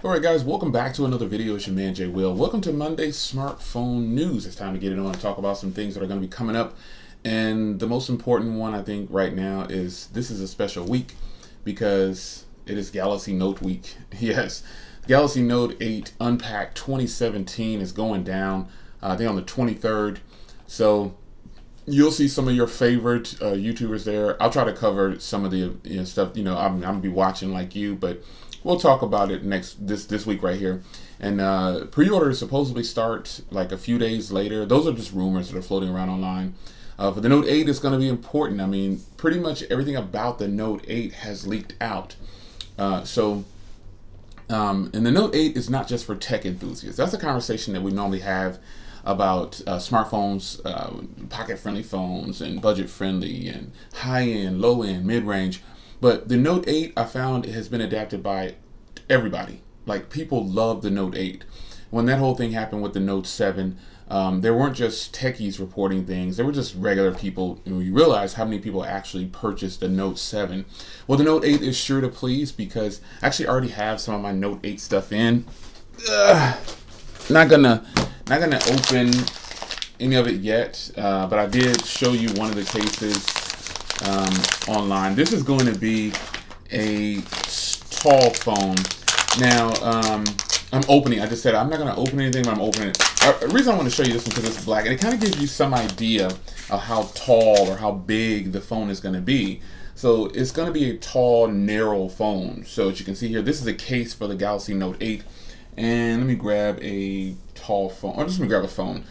Alright guys, welcome back to another video. It's your man Jay Will. Welcome to Monday Smartphone News. It's time to get it on and talk about some things that are going to be coming up. And the most important one I think right now is this is a special week because it is Galaxy Note week. Yes, Galaxy Note 8 Unpacked 2017 is going down I think on the 23rd. So you'll see some of your favorite YouTubers there. I'll try to cover some of the stuff. I'm gonna be watching like you, but we'll talk about it this week right here. And pre-orders supposedly start like a few days later. Those are just rumors that are floating around online. For the Note 8, it's going to be important. I mean, pretty much everything about the Note 8 has leaked out. And the Note 8 is not just for tech enthusiasts. That's a conversation that we normally have about smartphones, pocket-friendly phones, and budget-friendly, and high-end, low-end, mid-range. But the Note 8, I found, has been adapted by everybody. Like, people love the Note 8. When that whole thing happened with the Note 7, there weren't just techies reporting things. There were just regular people. And we realized how many people actually purchased the Note 7. Well, the Note 8 is sure to please because I actually already have some of my Note 8 stuff in. Not gonna open any of it yet, but I did show you one of the cases online. This is going to be a tall phone. Now, I'm opening. I just said I'm not going to open anything, but I'm opening it. The reason I want to show you this one because it's black, and it kind of gives you some idea of how tall or how big the phone is going to be. So it's going to be a tall, narrow phone. So as you can see here, this is a case for the Galaxy Note 8. And let me grab a tall phone. Or just let me grab a phone.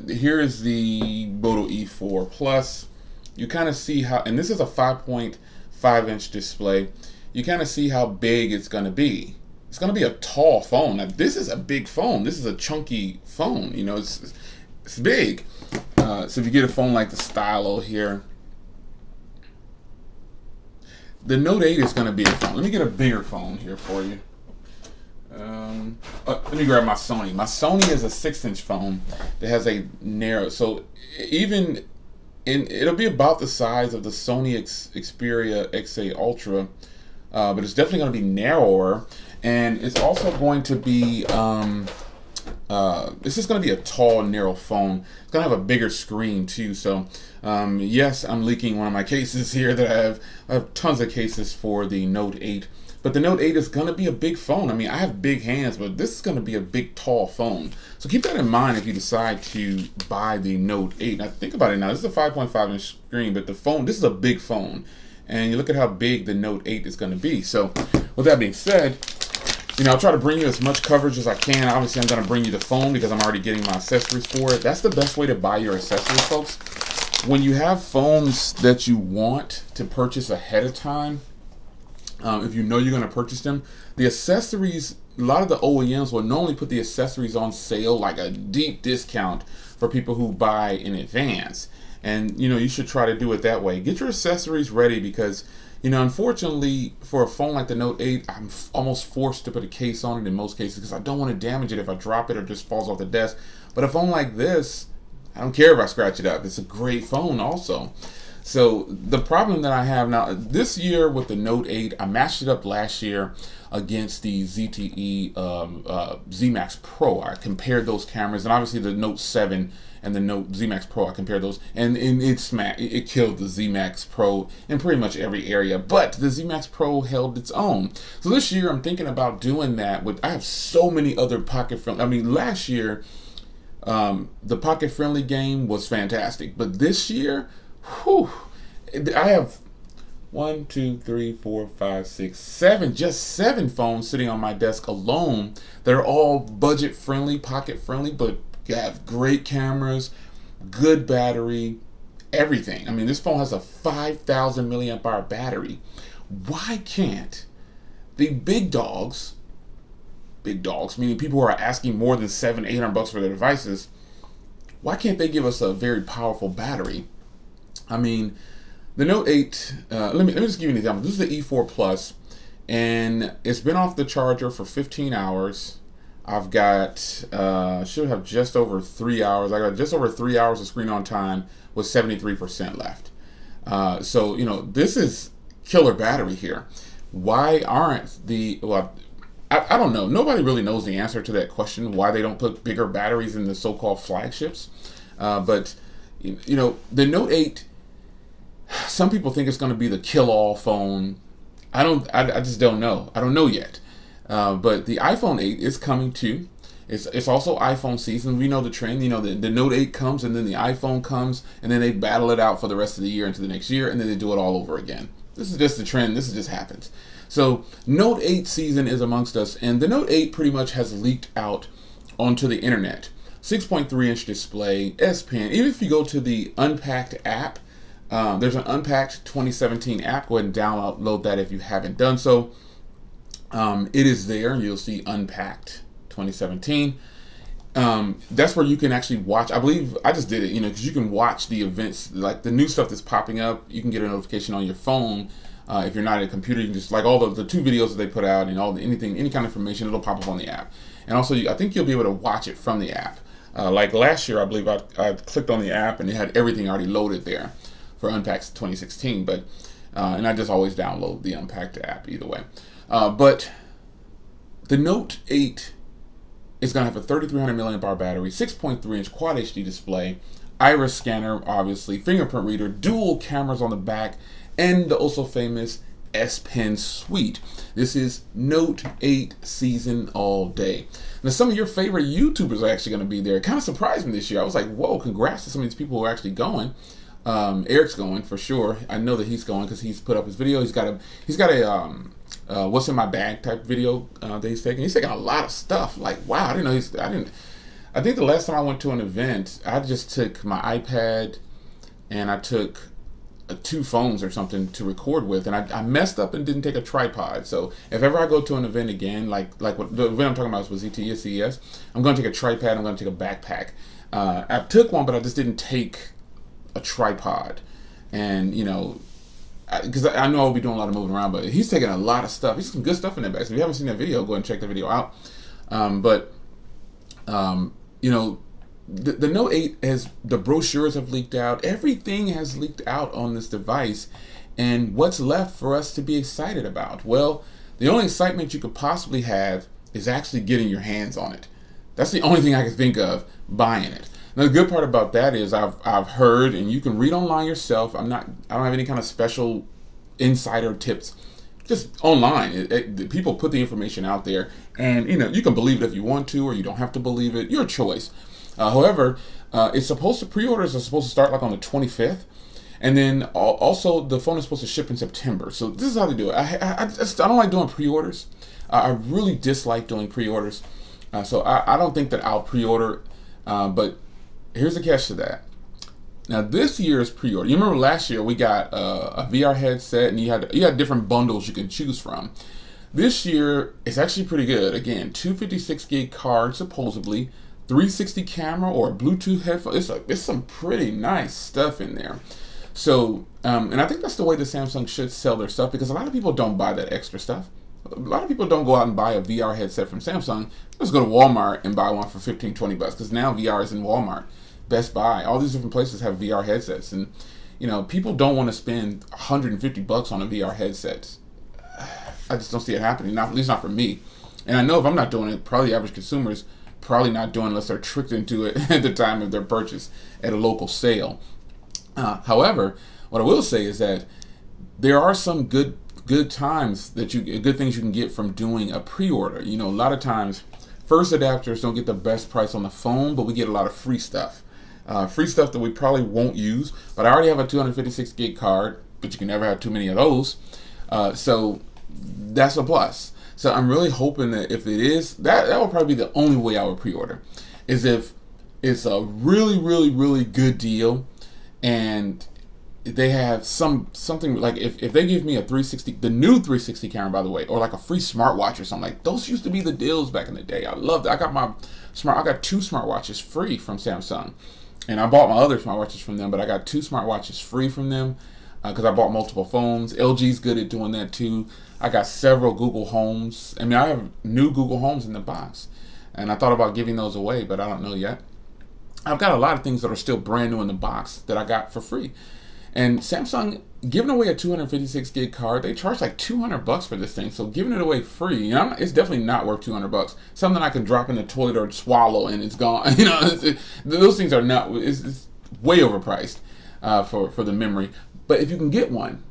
Here is the Moto E4 Plus. You kind of see how, and this is a 5.5-inch display. You kind of see how big it's going to be. It's going to be a tall phone. Now, this is a big phone. This is a chunky phone. You know, it's big. So if you get a phone like the Stylo here, the Note 8 is going to be a phone. Let me get a bigger phone here for you. Let me grab my Sony. My Sony is a 6-inch phone that has a narrow. So even it'll be about the size of the Sony Xperia XA Ultra, but it's definitely going to be narrower, and it's also going to be this is going to be a tall, narrow phone. It's going to have a bigger screen too. So yes, I'm leaking one of my cases here that I have tons of cases for the Note 8. But the Note 8 is going to be a big phone. I mean, I have big hands, but this is going to be a big, tall phone. So keep that in mind if you decide to buy the Note 8. Now, think about it now. This is a 5.5-inch screen, but the phone, this is a big phone. And you look at how big the Note 8 is going to be. So with that being said, I'll try to bring you as much coverage as I can. Obviously, I'm going to bring you the phone because I'm already getting my accessories for it. That's the best way to buy your accessories, folks. When you have phones that you want to purchase ahead of time, if you know you're going to purchase them, the accessories, a lot of the OEMs will normally put the accessories on sale, like a deep discount for people who buy in advance. And, you should try to do it that way. Get your accessories ready because, unfortunately, for a phone like the Note 8, I'm almost forced to put a case on it in most cases because I don't want to damage it if I drop it or just falls off the desk. But a phone like this, I don't care if I scratch it up. It's a great phone also. So the problem that I have now, this year with the Note 8, I matched it up last year against the ZTE Z Max Pro. I compared those cameras, and obviously the Note 7 and the Note Z Max Pro, I compared those, and it killed the Z Max Pro in pretty much every area, but the Z Max Pro held its own. So this year I'm thinking about doing that I have so many other pocket-friendly, I mean, last year the pocket-friendly game was fantastic, but this year, whew, I have 1, 2, 3, 4, 5, 6, 7, just 7 phones sitting on my desk alone. They're all budget friendly, pocket friendly, but have great cameras, good battery, everything. I mean, this phone has a 5,000 milliamp hour battery. Why can't the big dogs, meaning people who are asking more than $700-800 for their devices, why can't they give us a very powerful battery? I mean, the Note 8, let me just give you an example. This is the E4 Plus, and it's been off the charger for 15 hours. I've got, should have just over 3 hours. I got just over 3 hours of screen on time with 73% left. So, this is killer battery here. Why aren't the, well, I don't know. Nobody really knows the answer to that question, why they don't put bigger batteries in the so-called flagships. But, you know, the Note 8, some people think it's going to be the kill-all phone. I just don't know. I don't know yet. But the iPhone 8 is coming too. It's also iPhone season. We know the trend. You know, the Note 8 comes, and then the iPhone comes, and then they battle it out for the rest of the year into the next year, and then they do it all over again. This is just the trend. This just happens. So Note 8 season is amongst us, and the Note 8 pretty much has leaked out onto the internet. 6.3-inch display, S Pen. Even if you go to the Unpacked app, there's an Unpacked 2017 app. Go ahead and download that if you haven't done so. It is there. You'll see Unpacked 2017. That's where you can actually watch. I believe I just did it, you know, because you can watch the events, like the new stuff that's popping up. You can get a notification on your phone. If you're not at a computer, you can just, like, all the 2 videos that they put out and any kind of information, it'll pop up on the app. And also, I think you'll be able to watch it from the app. Like last year, I believe I clicked on the app and it had everything already loaded there for Unpacked 2016. But and I just always download the Unpacked app either way. But the Note 8 is going to have a 3,300 milliamp hour battery, 6.3-inch Quad HD display, iris scanner, obviously, fingerprint reader, dual cameras on the back, and the also famous S Pen suite. This is Note 8 season all day. Now, some of your favorite YouTubers are actually going to be there. It kind of surprised me this year. I was like, whoa, congrats to some of these people who are actually going. Eric's going for sure. I know that he's going because he's put up his video. He's got a what's in my bag type video that he's taking. He's taking a lot of stuff. Like, wow, I didn't know I think the last time I went to an event, I just took my iPad and I took 2 phones or something to record with, and I messed up and didn't take a tripod. So if ever I go to an event again, like what the event I'm talking about was ZTE CES, I'm going to take a tripod. I'm going to take a backpack. I took one, but I just didn't take a tripod, and you know, because I know I'll be doing a lot of moving around. But he's taking a lot of stuff. He's some good stuff in that bag. So if you haven't seen that video, go ahead and check the video out. You know, the Note 8 has, the brochures have leaked out. Everything has leaked out on this device. And what's left for us to be excited about? Well, the only excitement you could possibly have is actually getting your hands on it. That's the only thing I can think of, buying it. Now, the good part about that is I've heard, and you can read online yourself. I don't have any kind of special insider tips. Just online, people put the information out there, and you know, you can believe it if you want to, or you don't have to believe it. Your choice. However, it's supposed to, pre-orders are supposed to start like on the 25th, and then also the phone is supposed to ship in September. So this is how they do it. I don't like doing pre-orders. I really dislike doing pre-orders. So I don't think that I'll pre-order. But here's the catch to that. Now this year's pre-order, you remember last year we got a VR headset, and you had different bundles you can choose from. This year it's actually pretty good. Again, 256 gig card supposedly, 360 camera or a Bluetooth headphone. It's some pretty nice stuff in there. So and I think that's the way the Samsung should sell their stuff, because a lot of people don't buy that extra stuff. A lot of people don't go out and buy a VR headset from Samsung. Just go to Walmart and buy one for 15, 20 bucks, because now VR is in Walmart, Best Buy, all these different places have VR headsets, and you know, people don't want to spend 150 bucks on a VR headset. I just don't see it happening, at least not for me. And I know if I'm not doing it, probably average consumers probably not doing it unless they're tricked into it at the time of their purchase at a local sale. However, what I will say is that there are some good times that good things you can get from doing a pre-order. You know, a lot of times first adapters don't get the best price on the phone, but we get a lot of free stuff. Free stuff that we probably won't use, but I already have a 256 gig card, but you can never have too many of those. So that's a plus. So I'm really hoping that if it is, that will probably be the only way I would pre-order, is if it's a really, really, really good deal, and they have something like, if they give me a 360, the new 360 camera, by the way, or like a free smartwatch or something, like those used to be the deals back in the day. I loved it. I got 2 smartwatches free from Samsung, and I bought my other smartwatches from them, but I got 2 smartwatches free from them because I bought multiple phones. LG's good at doing that too. I got several Google Homes. I mean, I have new Google Homes in the box, and I thought about giving those away, but I don't know yet. I've got a lot of things that are still brand new in the box that I got for free. And Samsung giving away a 256 gig card, they charge like $200 for this thing. So giving it away free, you know, it's definitely not worth $200. Something I can drop in the toilet or swallow and it's gone. You know, those things are not. It's way overpriced for the memory. But if you can get one,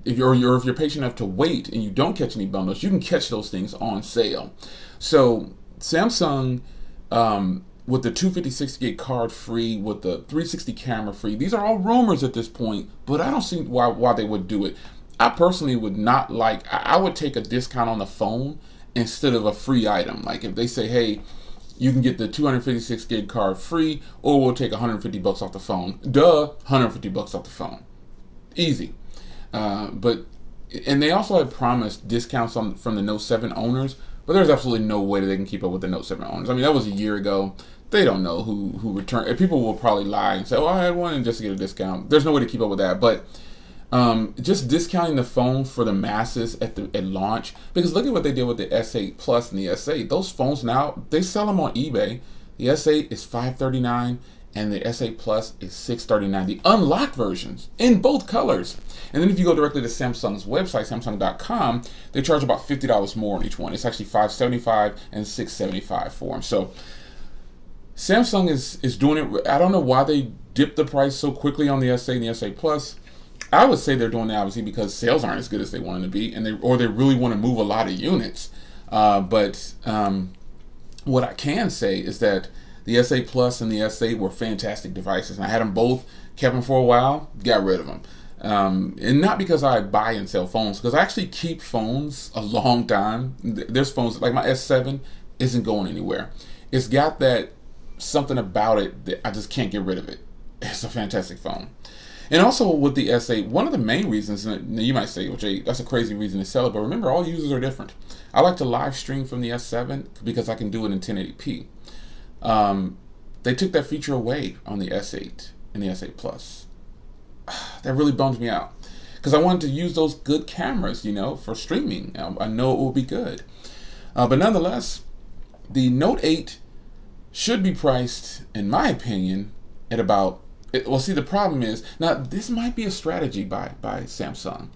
if you're patient enough to wait and you don't catch any bundles, you can catch those things on sale. So Samsung, with the 256 gig card free, with the 360 camera free, these are all rumors at this point, but I don't see why they would do it. I personally would not like, I would take a discount on the phone instead of a free item. Like if they say, hey, you can get the 256 gig card free, or we'll take $150 off the phone. Duh, $150 off the phone. Easy. And they also had promised discounts from the Note 7 owners, but there's absolutely no way that they can keep up with the Note 7 owners. I mean, that was a year ago. They don't know who returned. People will probably lie and say, oh, I had one and just to get a discount. There's no way to keep up with that. But just discounting the phone for the masses at launch, because look at what they did with the S8 Plus and the S8. Those phones now, they sell them on eBay. The S8 is $539 and the S8 Plus is $639. The unlocked versions in both colors. And then if you go directly to Samsung's website, Samsung.com, they charge about $50 more on each one. It's actually $575 and $675 for them. So Samsung is doing it. I don't know why they dipped the price so quickly on the S8 and the S8 Plus. I would say they're doing that obviously because sales aren't as good as they want them to be, and they really want to move a lot of units. But what I can say is that the S8 Plus and the S8 were fantastic devices, and I had them both, kept them for a while, got rid of them. And not because I buy and sell phones, because I actually keep phones a long time. There's phones, like my S7 isn't going anywhere. It's got that something about it that I just can't get rid of it. It's a fantastic phone. And also with the S8, one of the main reasons, and you might say, okay, that's a crazy reason to sell it, but remember, all users are different. I like to live stream from the S7 because I can do it in 1080p. They took that feature away on the S8 and the S8 Plus. That really bums me out because I wanted to use those good cameras, you know, for streaming. I know it will be good. But nonetheless, the Note 8 should be priced, in my opinion, at about, well, see, the problem is, now this might be a strategy by Samsung.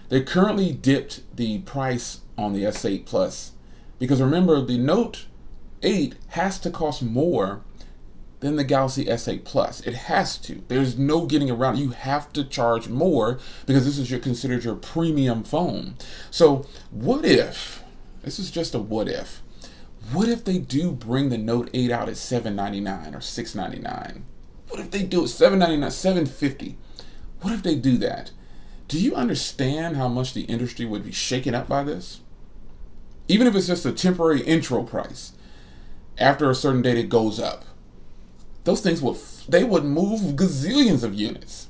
They currently dipped the price on the S8 Plus because remember, the Note 8 has to cost more than the Galaxy S8 Plus. It has to. There's no getting around it. You have to charge more because this is considered your premium phone. So what if, this is just a what if they do bring the Note 8 out at $799 or $699? What if they do it $799, $750? What if they do that? Do you understand how much the industry would be shaken up by this? Even if it's just a temporary intro price, after a certain date it goes up. Those things would move gazillions of units.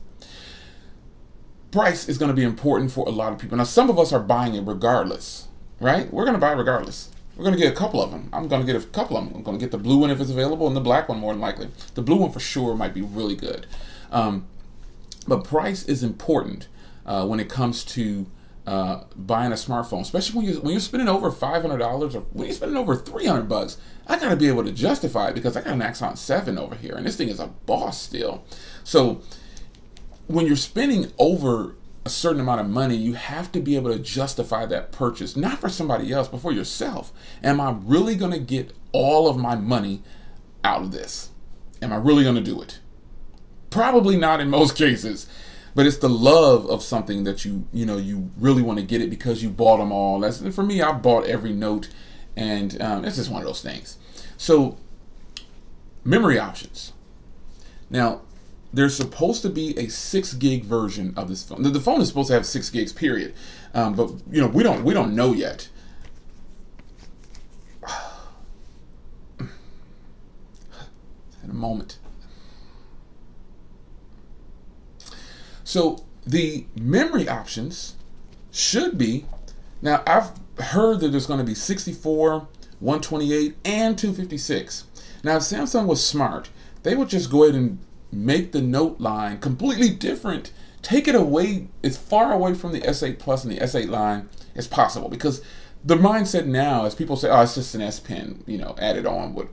Price is going to be important for a lot of people. Now, some of us are buying it regardless, right? We're going to buy it regardless. We're going to get a couple of them. I'm going to get a couple of them. I'm going to get the blue one if it's available and the black one more than likely. The blue one for sure might be really good. But price is important when it comes to buying a smartphone, especially when you're spending over $500 or when you're spending over $300. I got to be able to justify it because I got an Axon 7 over here and this thing is a boss still. So when you're spending over a certain amount of money, you have to be able to justify that purchase, not for somebody else, but for yourself. Am I really going to get all of my money out of this? Am I really going to do it? Probably not in most cases, but it's the love of something that you really want to get it because you bought them all. That's, for me, I bought every Note, and it's just one of those things. So, memory options. Now, there's supposed to be a 6 gig version of this phone. The phone is supposed to have 6 gigs, period. But we don't know yet. In a moment. So the memory options should be, now I've heard that there's going to be 64, 128, and 256. Now if Samsung was smart, they would just go ahead and make the Note line completely different. Take it away, as far away from the S8 Plus and the S8 line as possible, because the mindset now is people say, oh, it's just an S Pen, added on with,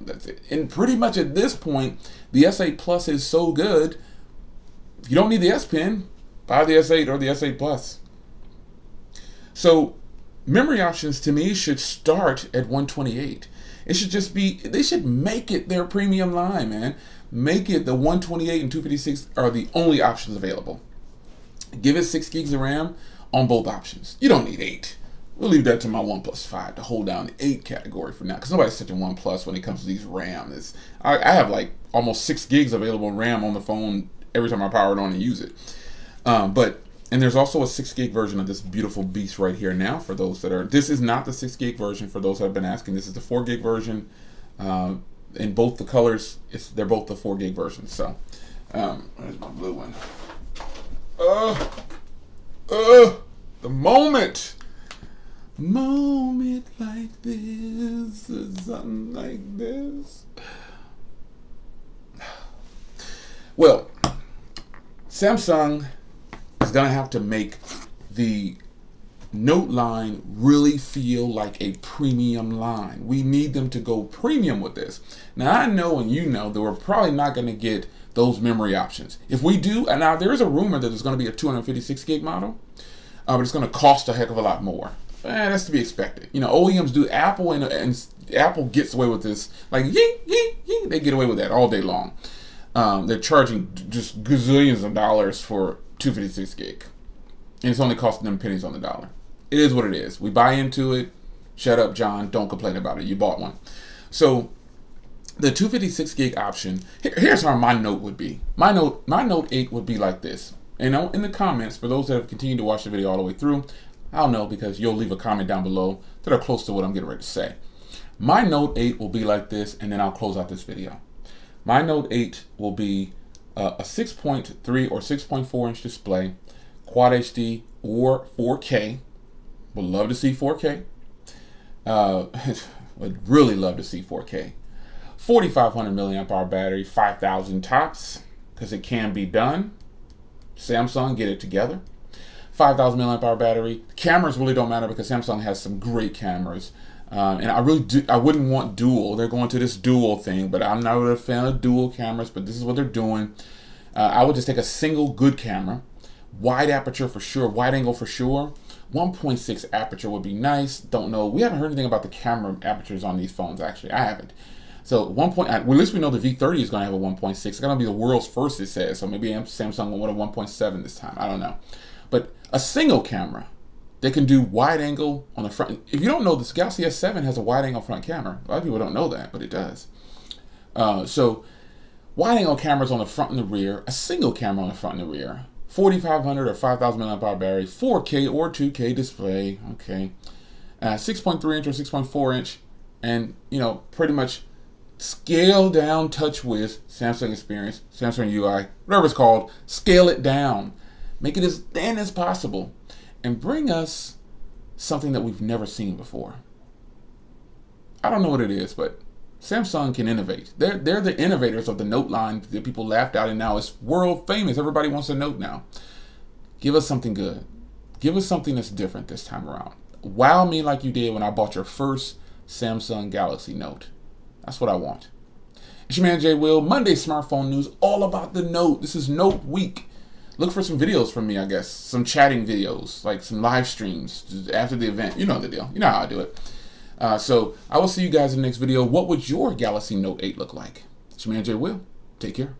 that's it. And pretty much at this point, the S8 Plus is so good, If you don't need the S Pen, buy the S8 or the S8 Plus. So memory options to me should start at 128. It should just be, they should make it their premium line, man. Make it the 128 and 256 are the only options available. Give it 6 gigs of RAM on both options. You don't need 8. We'll leave that to my OnePlus 5 to hold down the 8 category for now, because nobody's touching OnePlus when it comes to these RAM. I have like almost 6 gigs available in RAM on the phone every time I power it on and use it. And there's also a 6 gig version of this beautiful beast right here now for those that are, this is not the 6 gig version for those that have been asking. This is the 4 gig version. In both the colors, they're both the 4 gig versions. So, there's my blue one. The moment like this, something like this. Well, Samsung is gonna have to make the Note line really feel like a premium line. We need them to go premium with this. Now I know, and you know, that we're probably not gonna get those memory options. If we do, and now there is a rumor that there's gonna be a 256 gig model, but it's gonna cost a heck of a lot more. That's to be expected. You know, OEMs do, Apple and Apple gets away with this, like, they get away with that all day long. They're charging just gazillions of dollars for 256 gig. And it's only costing them pennies on the dollar. It is what it is. We buy into it. Shut up, John. Don't complain about it. You bought one. So the 256 gig option, here's how my Note would be. My Note 8 would be like this. You know, in the comments, for those that have continued to watch the video all the way through, I'll know because you'll leave a comment down below that are close to what I'm getting ready to say. My Note 8 will be like this, and then I'll close out this video. My Note 8 will be a 6.3 or 6.4 inch display, Quad HD or 4K. Would love to see 4K. Would really love to see 4K. 4,500 milliamp hour battery, 5,000 tops, because it can be done. Samsung, get it together. 5,000 milliamp hour battery. Cameras really don't matter because Samsung has some great cameras. And I wouldn't want dual. They're going to this dual thing, but I'm not really a fan of dual cameras, but this is what they're doing. I would just take a single good camera. Wide aperture for sure, wide angle for sure. 1.6 aperture would be nice. Don't know. We haven't heard anything about the camera apertures on these phones, actually. I haven't. So well, at least we know the V30 is going to have a 1.6. It's going to be the world's first, it says. So maybe Samsung will want a 1.7 this time. I don't know. But a single camera that can do wide angle on the front. If you don't know, this Galaxy S7 has a wide angle front camera. A lot of people don't know that, but it does. So wide angle cameras on the front and the rear. A single camera on the front and the rear. 4,500 or 5,000 milliamp hour battery, 4K or 2K display, okay, 6.3 inch or 6.4 inch, and you know, pretty much scale down TouchWiz, Samsung Experience, Samsung UI, whatever it's called, scale it down, make it as thin as possible, and bring us something that we've never seen before. I don't know what it is, but Samsung can innovate. They're the innovators of the Note line that people laughed at, and now it's world famous. Everybody wants a Note now. Give us something good. Give us something that's different this time around. Wow me like you did when I bought your first Samsung Galaxy Note. That's what I want. It's your man Jay Will. Monday smartphone news, all about the Note. This is Note week. Look for some videos from me, I guess. Some chatting videos, like some live streams after the event. You know the deal. You know how I do it. So I will see you guys in the next video. What would your Galaxy Note 8 look like? It's your man Jay Will. Take care.